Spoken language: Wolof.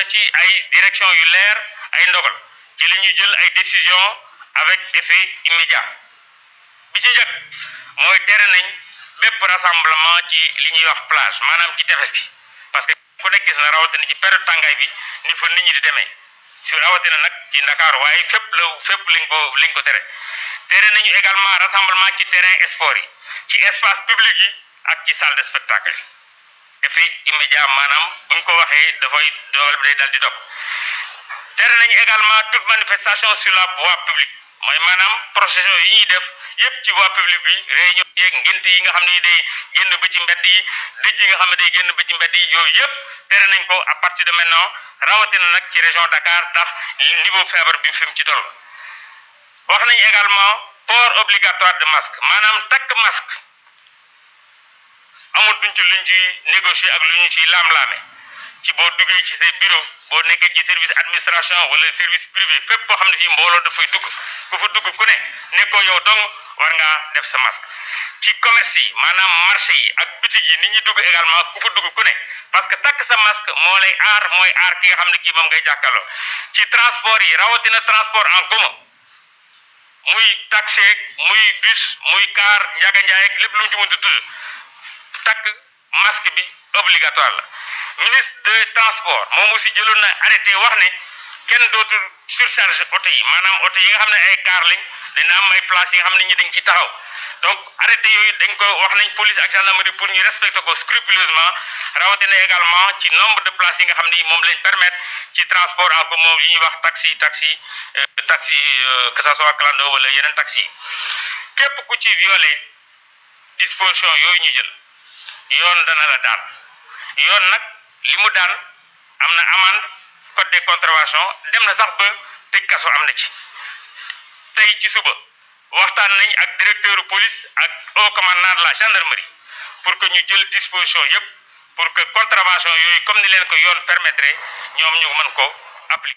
ci ay direction yu leer ay ndogal ci li ñuy jël ay décision avec effet immédiat bi ci njëkk mooy tere nañ bépp rassemblement ci li ñuy wax plage maanaam ci tefes gi parce que ku nekk gis na rawatina ci période tàngaay bi ni fa nit ñi di demee si rawatina nag ci Ndakaaru waaye fépp lañ ko tere nañu également rassemblement ci terrain sport yi ci espace public yi ak ci salle de spectacle yi effet immédiat maanaam buñ ko waxee dafay dogal bi day dal di dog tere nañu également toute manifestation sur la voie publique mooy maanaam procession yi ñuy def yépp ci voie publique bi réunion yeeg ngénte yi nga xam ne day génn ba ci mbedd yi dëj yi nga xam ne day génn ba ci mbedd yi yooyu yépp tere nañ ko à partir de maintenant rawatina nag ci région Dakar ndax niveau feebar bi fi mu ci toll. wax nañ également port obligatoire de masque maanaam takk masque amul duñ ci luñ ci négocier ak lu ñu ci laam-laame ci boo duggee ci say bureau boo nekkee ci service administration wala service privé fépp boo xam ne fii mbooloo dafay dugg ku fa dugg ku ne nekkoo yow dong war ngaa def sa masque ci commerce yi maanaam marché yi ak boutique yi nit ñi dugg également ku fa dugg ku ne parce que takk sa masque moo lay aar mooy aar ki nga xam ne kii moom ngay jàkkaarloo ci transport yi rawatina transport en commun muy taxi muy bus muy car njaga njaay ak lépp lu mu ci mënti tudd takk masque bi obligatoire la ministre de transport moom aussi jëloon na arrêté wax ne kenn dootul surcharge oto yi maanaam oto yi nga xam ne ay car lañ dina am ay place yi nga xam ne ñi dañ ci taxaw donc arrêté yooyu dañ ko wax nañ police ak gendarmerie pour ñu respecter ko scrupuleusement rawatina également ci nombre de places yi nga xam ne moom lañ permettre ci transport en commun yi ñuy wax taxi que ça soit clando wala yeneen taxi yi képp ku ci violé disposition yooyu ñu jël yoon dana la daan yoon nag li mu daan am na amende code de contravention dem na sax ba tëj kaso am na ci tey ci suba waxtaan nañ ak directeur police ak haut commandant de la gendarmerie pour que ñu jël disposition yépp pour que contravention yooyu comme ni leen ko yoon permettre ñoom ñu mën ko appliquer